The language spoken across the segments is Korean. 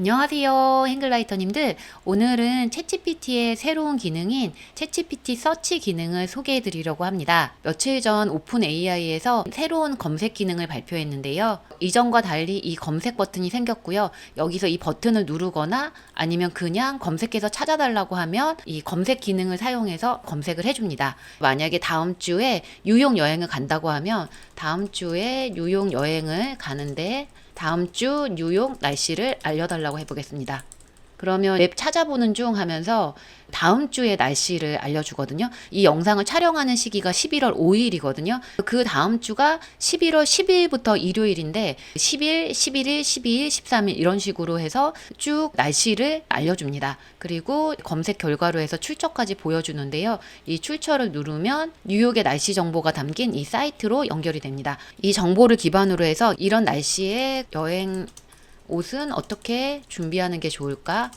안녕하세요, 행글라이터님들. 오늘은 챗GPT의 새로운 기능인 챗GPT 서치 기능을 소개해 드리려고 합니다. 며칠 전 오픈 AI에서 새로운 검색 기능을 발표했는데요. 이전과 달리 이 검색 버튼이 생겼고요. 여기서 이 버튼을 누르거나 아니면 그냥 검색해서 찾아달라고 하면 이 검색 기능을 사용해서 검색을 해줍니다. 만약에 다음 주에 뉴욕 여행을 간다고 하면 다음 주에 뉴욕 여행을 가는데 다음 주 뉴욕 날씨를 알려달라고 해보겠습니다. 그러면 맵 찾아보는 중 하면서 다음 주의 날씨를 알려주거든요. 이 영상을 촬영하는 시기가 11월 5일이거든요. 그 다음 주가 11월 10일부터 일요일인데 10일, 11일, 12일, 13일 이런 식으로 해서 쭉 날씨를 알려줍니다. 그리고 검색 결과로 해서 출처까지 보여주는데요. 이 출처를 누르면 뉴욕의 날씨 정보가 담긴 이 사이트로 연결이 됩니다. 이 정보를 기반으로 해서 이런 날씨의 여행 옷은 어떻게 준비하는 게 좋을까?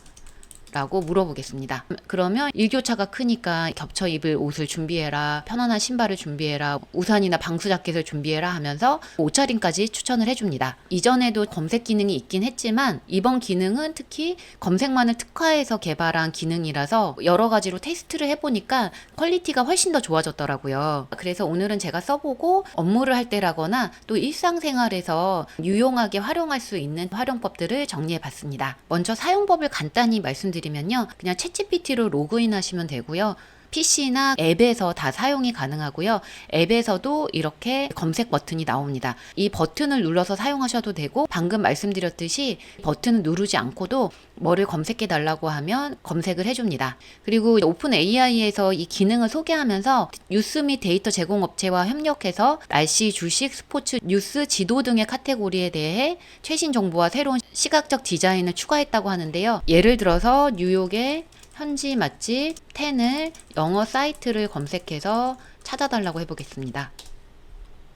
라고 물어보겠습니다. 그러면 일교차가 크니까 겹쳐 입을 옷을 준비해라, 편안한 신발을 준비해라, 우산이나 방수 자켓을 준비해라 하면서 옷차림까지 추천을 해줍니다. 이전에도 검색 기능이 있긴 했지만 이번 기능은 특히 검색만을 특화해서 개발한 기능이라서 여러 가지로 테스트를 해보니까 퀄리티가 훨씬 더 좋아졌더라고요. 그래서 오늘은 제가 써보고 업무를 할 때라거나 또 일상생활에서 유용하게 활용할 수 있는 활용법들을 정리해봤습니다. 먼저 사용법을 간단히 말씀드리면요. 그냥 챗GPT로 로그인 하시면 되고요. PC나 앱에서 다 사용이 가능하고요. 앱에서도 이렇게 검색 버튼이 나옵니다. 이 버튼을 눌러서 사용하셔도 되고 방금 말씀드렸듯이 버튼을 누르지 않고도 뭐를 검색해 달라고 하면 검색을 해줍니다. 그리고 오픈 AI에서 이 기능을 소개하면서 뉴스 및 데이터 제공업체와 협력해서 날씨, 주식, 스포츠, 뉴스, 지도 등의 카테고리에 대해 최신 정보와 새로운 시각적 디자인을 추가했다고 하는데요. 예를 들어서 뉴욕의 현지 맛집 10을 영어 사이트를 검색해서 찾아달라고 해보겠습니다.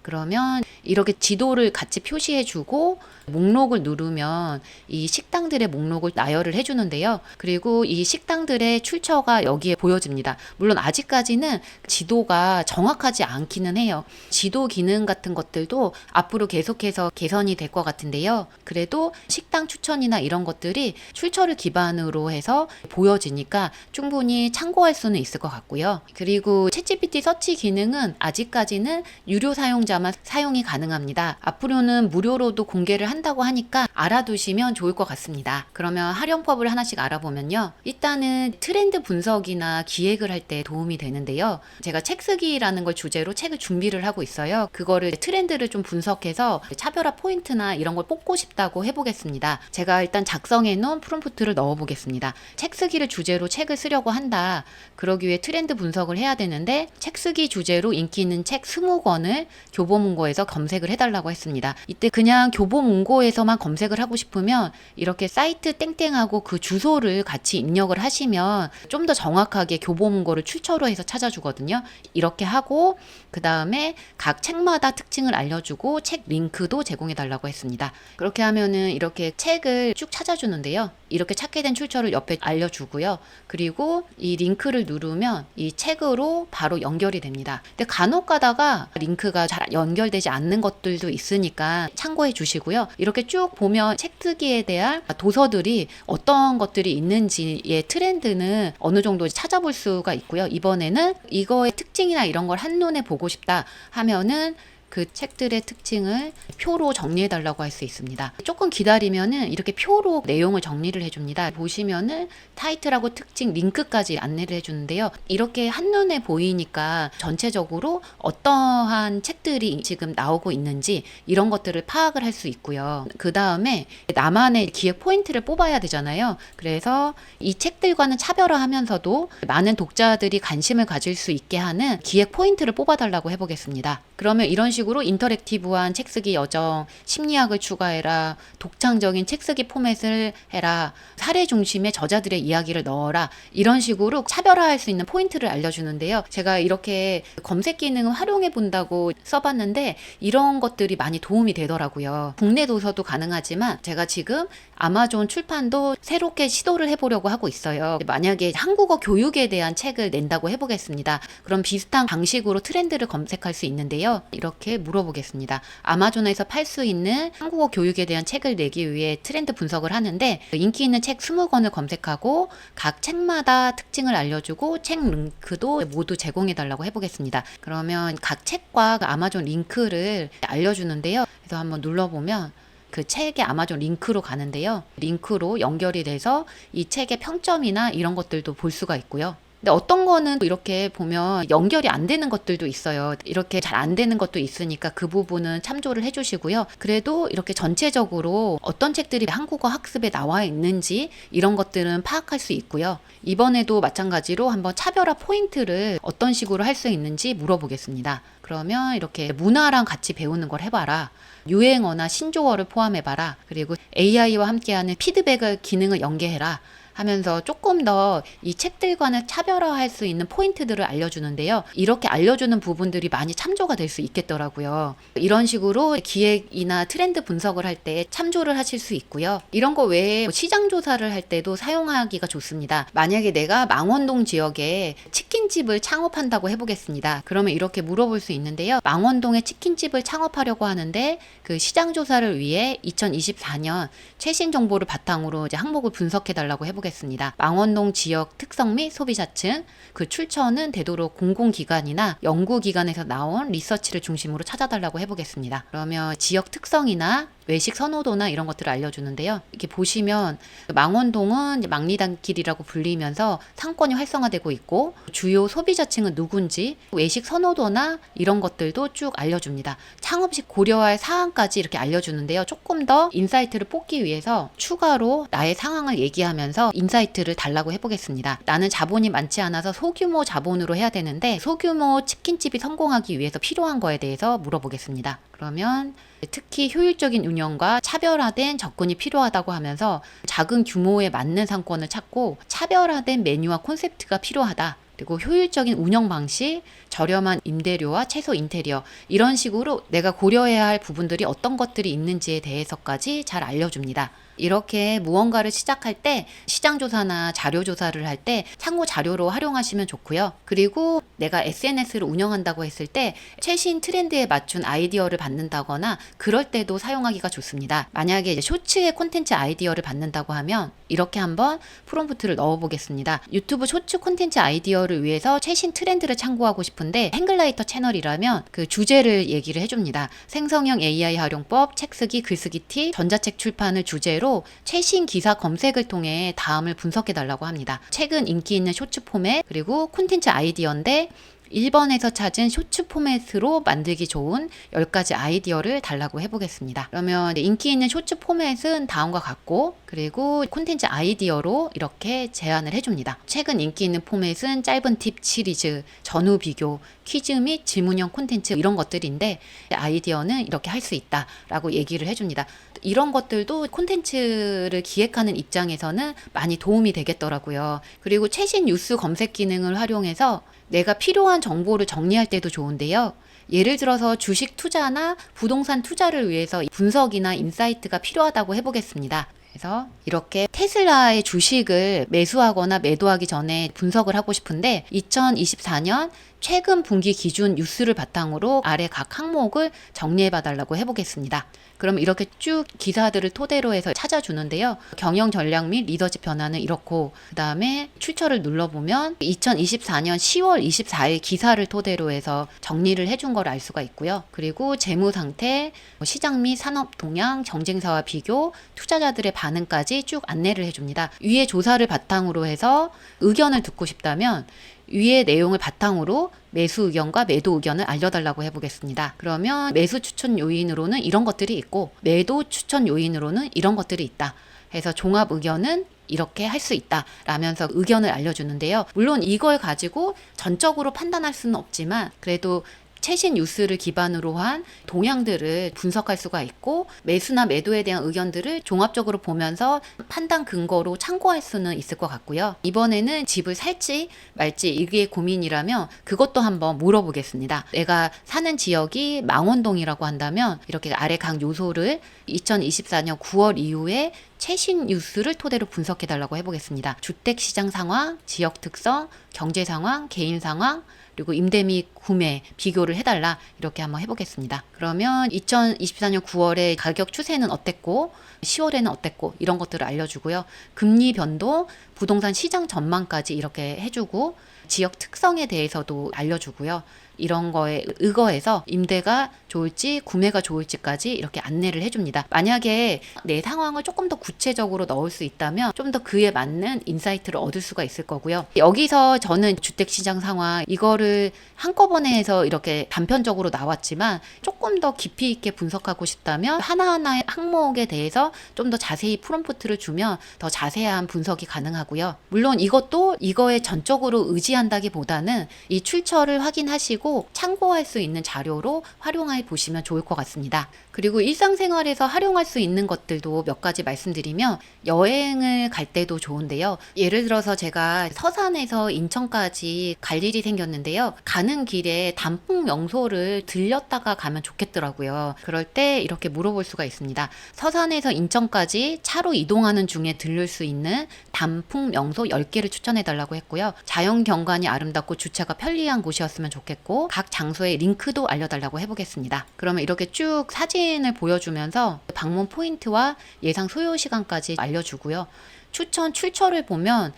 그러면 이렇게 지도를 같이 표시해주고 목록을 누르면 이 식당들의 목록을 나열을 해주는데요. 그리고 이 식당들의 출처가 여기에 보여집니다. 물론 아직까지는 지도가 정확하지 않기는 해요. 지도 기능 같은 것들도 앞으로 계속해서 개선이 될 것 같은데요. 그래도 식당 추천이나 이런 것들이 출처를 기반으로 해서 보여지니까 충분히 참고할 수는 있을 것 같고요. 그리고 챗GPT 서치 기능은 아직까지는 유료 사용자만 사용이 가능합니다. 앞으로는 무료로도 공개를 한다고 하니까 알아두시면 좋을 것 같습니다. 그러면 활용법을 하나씩 알아보면요. 일단은 트렌드 분석이나 기획을 할 때 도움이 되는데요. 제가 책 쓰기라는 걸 주제로 책을 준비를 하고 있어요. 그거를 트렌드를 좀 분석해서 차별화 포인트나 이런 걸 뽑고 싶다고 해보겠습니다. 제가 일단 작성해 놓은 프롬프트를 넣어보겠습니다. 책 쓰기를 주제로 책을 쓰려고 한다. 그러기 위해 트렌드 분석을 해야 되는데 책 쓰기 주제로 인기 있는 책 20권을 교보문고에서 검색을 해달라고 했습니다. 이때 그냥 교보문고에서만 검색을 하고 싶으면 이렇게 사이트 땡땡하고 그 주소를 같이 입력을 하시면 좀 더 정확하게 교보문고를 출처로 해서 찾아주거든요. 이렇게 하고 그 다음에 각 책마다 특징을 알려주고 책 링크도 제공해달라고 했습니다. 그렇게 하면은 이렇게 책을 쭉 찾아주는데요. 이렇게 찾게 된 출처를 옆에 알려주고요. 그리고 이 링크를 누르면 이 책으로 바로 연결이 됩니다. 근데 간혹 가다가 링크가 잘 연결되지 않는 것들도 있으니까 참고해 주시고요. 이렇게 쭉 보면 책 쓰기에 대한 도서들이 어떤 것들이 있는지의 트렌드는 어느 정도 찾아볼 수가 있고요. 이번에는 이거의 특징이나 이런 걸 한눈에 보고 싶다 하면은 그 책들의 특징을 표로 정리해 달라고 할 수 있습니다. 조금 기다리면은 이렇게 표로 내용을 정리를 해줍니다. 보시면은 타이틀하고 특징, 링크까지 안내를 해주는데요. 이렇게 한눈에 보이니까 전체적으로 어떠한 책들이 지금 나오고 있는지 이런 것들을 파악을 할 수 있고요. 그 다음에 나만의 기획 포인트를 뽑아야 되잖아요. 그래서 이 책들과는 차별화하면서도 많은 독자들이 관심을 가질 수 있게 하는 기획 포인트를 뽑아달라고 해보겠습니다. 그러면 이런 식으로 인터랙티브한 책쓰기 여정, 심리학을 추가해라, 독창적인 책쓰기 포맷을 해라, 사례 중심의 저자들의 이야기를 넣어라, 이런 식으로 차별화할 수 있는 포인트를 알려주는데요. 제가 이렇게 검색 기능을 활용해 본다고 써봤는데 이런 것들이 많이 도움이 되더라고요. 국내 도서도 가능하지만 제가 지금 아마존 출판도 새롭게 시도를 해보려고 하고 있어요. 만약에 한국어 교육에 대한 책을 낸다고 해보겠습니다. 그럼 비슷한 방식으로 트렌드를 검색할 수 있는데요. 이렇게 이렇게 물어보겠습니다. 아마존에서 팔 수 있는 한국어 교육에 대한 책을 내기 위해 트렌드 분석을 하는데 인기 있는 책 20권을 검색하고 각 책마다 특징을 알려주고 책 링크도 모두 제공해달라고 해보겠습니다. 그러면 각 책과 그 아마존 링크를 알려주는데요. 그래서 한번 눌러보면 그 책의 아마존 링크로 가는데요. 링크로 연결이 돼서 이 책의 평점이나 이런 것들도 볼 수가 있고요. 근데 어떤 거는 이렇게 보면 연결이 안 되는 것들도 있어요. 이렇게 잘 안 되는 것도 있으니까 그 부분은 참조를 해주시고요. 그래도 이렇게 전체적으로 어떤 책들이 한국어 학습에 나와 있는지 이런 것들은 파악할 수 있고요. 이번에도 마찬가지로 한번 차별화 포인트를 어떤 식으로 할 수 있는지 물어보겠습니다. 그러면 이렇게 문화랑 같이 배우는 걸 해봐라. 유행어나 신조어를 포함해봐라. 그리고 AI와 함께하는 피드백을 기능을 연계해라. 하면서 조금 더 이 책들과는 차별화할 수 있는 포인트들을 알려주는데요. 이렇게 알려주는 부분들이 많이 참조가 될 수 있겠더라고요. 이런 식으로 기획이나 트렌드 분석을 할 때 참조를 하실 수 있고요. 이런 거 외에 시장 조사를 할 때도 사용하기가 좋습니다. 만약에 내가 망원동 지역에 치킨집을 창업한다고 해보겠습니다. 그러면 이렇게 물어볼 수 있는데요. 망원동에 치킨집을 창업하려고 하는데 그 시장 조사를 위해 2024년 최신 정보를 바탕으로 이제 항목을 분석해 달라고 해보겠습니다. 망원동 지역 특성 및 소비자층, 그 출처는 되도록 공공기관이나 연구기관에서 나온 리서치를 중심으로 찾아달라고 해보겠습니다. 그러면 지역 특성이나 외식 선호도나 이런 것들을 알려주는데요. 이렇게 보시면 망원동은 망리단길이라고 불리면서 상권이 활성화되고 있고 주요 소비자층은 누군지 외식 선호도나 이런 것들도 쭉 알려줍니다. 창업 시 고려할 사항까지 이렇게 알려주는데요. 조금 더 인사이트를 뽑기 위해서 추가로 나의 상황을 얘기하면서 인사이트를 달라고 해보겠습니다. 나는 자본이 많지 않아서 소규모 자본으로 해야 되는데 소규모 치킨집이 성공하기 위해서 필요한 거에 대해서 물어보겠습니다. 그러면 특히 효율적인 운영과 차별화된 접근이 필요하다고 하면서 작은 규모에 맞는 상권을 찾고 차별화된 메뉴와 콘셉트가 필요하다. 그리고 효율적인 운영 방식, 저렴한 임대료와 최소 인테리어 이런 식으로 내가 고려해야 할 부분들이 어떤 것들이 있는지에 대해서까지 잘 알려줍니다. 이렇게 무언가를 시작할 때 시장조사나 자료조사를 할 때 참고 자료로 활용하시면 좋고요. 그리고 내가 SNS를 운영한다고 했을 때 최신 트렌드에 맞춘 아이디어를 받는다거나 그럴 때도 사용하기가 좋습니다. 만약에 이제 쇼츠의 콘텐츠 아이디어를 받는다고 하면 이렇게 한번 프롬프트를 넣어보겠습니다. 유튜브 쇼츠 콘텐츠 아이디어를 위해서 최신 트렌드를 참고하고 싶은데 행글라이터 채널이라면 그 주제를 얘기를 해줍니다. 생성형 AI 활용법, 책쓰기, 글쓰기 팁, 전자책 출판을 주제로 최신 기사 검색을 통해 다음을 분석해 달라고 합니다. 최근 인기 있는 쇼츠 포맷 그리고 콘텐츠 아이디어인데 1번에서 찾은 쇼츠 포맷으로 만들기 좋은 10가지 아이디어를 달라고 해보겠습니다. 그러면 인기 있는 쇼츠 포맷은 다음과 같고 그리고 콘텐츠 아이디어로 이렇게 제안을 해줍니다. 최근 인기 있는 포맷은 짧은 팁 시리즈, 전후 비교, 퀴즈 및 질문형 콘텐츠 이런 것들인데 아이디어는 이렇게 할 수 있다 라고 얘기를 해줍니다. 이런 것들도 콘텐츠를 기획하는 입장에서는 많이 도움이 되겠더라고요. 그리고 최신 뉴스 검색 기능을 활용해서 내가 필요한 정보를 정리할 때도 좋은데요. 예를 들어서 주식 투자나 부동산 투자를 위해서 분석이나 인사이트가 필요하다고 해보겠습니다. 그래서 이렇게 테슬라의 주식을 매수하거나 매도하기 전에 분석을 하고 싶은데 2024년 최근 분기 기준 뉴스를 바탕으로 아래 각 항목을 정리해 봐달라고 해보겠습니다. 그럼 이렇게 쭉 기사들을 토대로 해서 찾아주는데요. 경영 전략 및 리더십 변화는 이렇고 그 다음에 출처를 눌러보면 2024년 10월 24일 기사를 토대로 해서 정리를 해준 걸 알 수가 있고요. 그리고 재무 상태, 시장 및 산업 동향, 경쟁사와 비교, 투자자들의 반응까지 쭉 안내를 해줍니다. 위의 조사를 바탕으로 해서 의견을 듣고 싶다면 위의 내용을 바탕으로 매수 의견과 매도 의견을 알려달라고 해보겠습니다. 그러면 매수 추천 요인으로는 이런 것들이 있고 매도 추천 요인으로는 이런 것들이 있다. 해서 종합 의견은 이렇게 할 수 있다 라면서 의견을 알려주는데요. 물론 이걸 가지고 전적으로 판단할 수는 없지만 그래도 최신 뉴스를 기반으로 한 동향들을 분석할 수가 있고 매수나 매도에 대한 의견들을 종합적으로 보면서 판단 근거로 참고할 수는 있을 것 같고요. 이번에는 집을 살지 말지 이게 고민이라면 그것도 한번 물어보겠습니다. 내가 사는 지역이 망원동이라고 한다면 이렇게 아래 각 요소를 2024년 9월 이후에 최신 뉴스를 토대로 분석해 달라고 해보겠습니다. 주택시장 상황, 지역 특성, 경제 상황, 개인 상황, 그리고 임대 및 구매 비교를 해달라 이렇게 한번 해보겠습니다. 그러면 2024년 9월에 가격 추세는 어땠고 10월에는 어땠고 이런 것들을 알려주고요. 금리 변동, 부동산 시장 전망까지 이렇게 해주고 지역 특성에 대해서도 알려주고요. 이런 거에 의거해서 임대가 좋을지 구매가 좋을지까지 이렇게 안내를 해줍니다. 만약에 내 상황을 조금 더 구체적으로 넣을 수 있다면 좀 더 그에 맞는 인사이트를 얻을 수가 있을 거고요. 여기서 저는 주택시장 상황 이거를 한꺼번에 해서 이렇게 단편적으로 나왔지만 조금 더 깊이 있게 분석하고 싶다면 하나하나의 항목에 대해서 좀 더 자세히 프롬프트를 주면 더 자세한 분석이 가능하고요. 물론 이것도 이거에 전적으로 의지한다기보다는 이 출처를 확인하시고 참고할 수 있는 자료로 활용해 보시면 좋을 것 같습니다. 그리고 일상생활에서 활용할 수 있는 것들도 몇 가지 말씀드리면 여행을 갈 때도 좋은데요. 예를 들어서 제가 서산에서 인천까지 갈 일이 생겼는데요. 가는 길에 단풍 명소를 들렸다가 가면 좋겠더라고요. 그럴 때 이렇게 물어볼 수가 있습니다. 서산에서 인천까지 차로 이동하는 중에 들를 수 있는 단풍 명소 10개를 추천해 달라고 했고요. 자연 경관이 아름답고 주차가 편리한 곳이었으면 좋겠고 각 장소의 링크도 알려달라고 해보겠습니다. 그러면 이렇게 쭉 사진을 보여주면서 방문 포인트와 예상 소요 시간까지 알려주고요. 추천 출처를 보면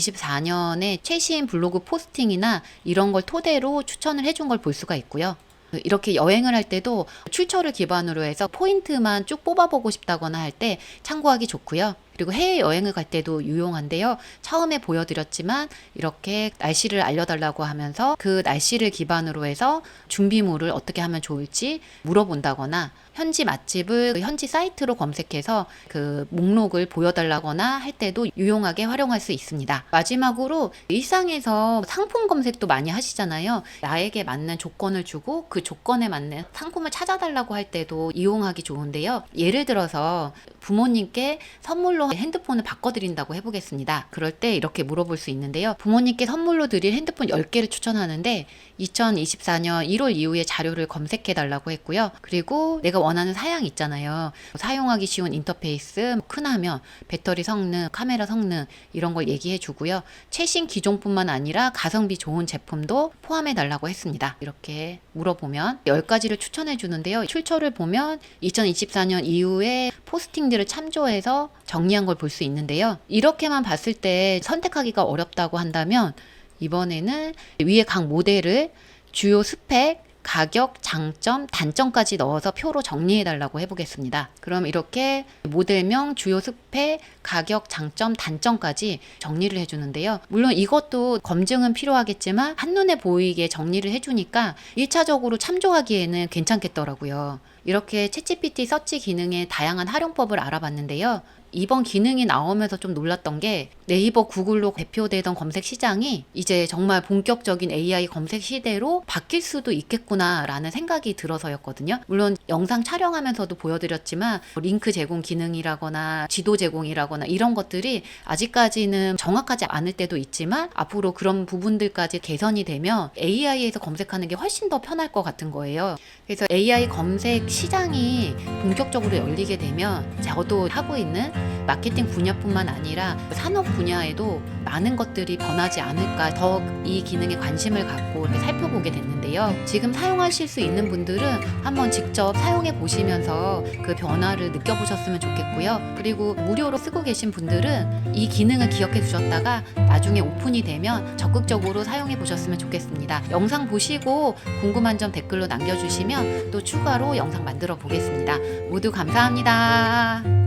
2024년에 최신 블로그 포스팅이나 이런 걸 토대로 추천을 해준 걸 볼 수가 있고요. 이렇게 여행을 할 때도 출처를 기반으로 해서 포인트만 쭉 뽑아보고 싶다거나 할 때 참고하기 좋고요. 그리고 해외여행을 갈 때도 유용한데요. 처음에 보여드렸지만 이렇게 날씨를 알려달라고 하면서 그 날씨를 기반으로 해서 준비물을 어떻게 하면 좋을지 물어본다거나 현지 맛집을 현지 사이트로 검색해서 그 목록을 보여달라거나 할 때도 유용하게 활용할 수 있습니다. 마지막으로 일상에서 상품 검색도 많이 하시잖아요. 나에게 맞는 조건을 주고 그 조건에 맞는 상품을 찾아달라고 할 때도 이용하기 좋은데요. 예를 들어서 부모님께 선물로 핸드폰을 바꿔드린다고 해보겠습니다. 그럴 때 이렇게 물어볼 수 있는데요. 부모님께 선물로 드릴 핸드폰 10개를 추천하는데 2024년 1월 이후에 자료를 검색해달라고 했고요. 그리고 내가 원하는 사양 있잖아요. 사용하기 쉬운 인터페이스, 큰 화면, 배터리 성능, 카메라 성능 이런 걸 얘기해 주고요. 최신 기종뿐만 아니라 가성비 좋은 제품도 포함해 달라고 했습니다. 이렇게 물어보면 10가지를 추천해 주는데요. 출처를 보면 2024년 이후에 포스팅들을 참조해서 정리한 걸 볼 수 있는데요. 이렇게만 봤을 때 선택하기가 어렵다고 한다면 이번에는 위에 각 모델을 주요 스펙, 가격, 장점, 단점까지 넣어서 표로 정리해 달라고 해보겠습니다. 그럼 이렇게 모델명, 주요 스펙, 가격, 장점, 단점까지 정리를 해주는데요. 물론 이것도 검증은 필요하겠지만 한눈에 보이게 정리를 해주니까 1차적으로 참조하기에는 괜찮겠더라고요. 이렇게 챗GPT 서치 기능의 다양한 활용법을 알아봤는데요. 이번 기능이 나오면서 좀 놀랐던 게 네이버, 구글로 대표되던 검색 시장이 이제 정말 본격적인 AI 검색 시대로 바뀔 수도 있겠구나라는 생각이 들어서였거든요. 물론 영상 촬영하면서도 보여드렸지만 링크 제공 기능이라거나 지도 제공이라거나 이런 것들이 아직까지는 정확하지 않을 때도 있지만 앞으로 그런 부분들까지 개선이 되면 AI에서 검색하는 게 훨씬 더 편할 것 같은 거예요. 그래서 AI 검색 시장이 본격적으로 열리게 되면 저도 하고 있는 마케팅 분야뿐만 아니라 산업 분야에도 많은 것들이 변하지 않을까 더 이 기능에 관심을 갖고 이렇게 살펴보게 됐는데요. 지금 사용하실 수 있는 분들은 한번 직접 사용해 보시면서 그 변화를 느껴보셨으면 좋겠고요. 그리고 무료로 쓰고 계신 분들은 이 기능을 기억해 두셨다가 나중에 오픈이 되면 적극적으로 사용해 보셨으면 좋겠습니다. 영상 보시고 궁금한 점 댓글로 남겨주시면 또 추가로 영상 만들어 보겠습니다. 모두 감사합니다.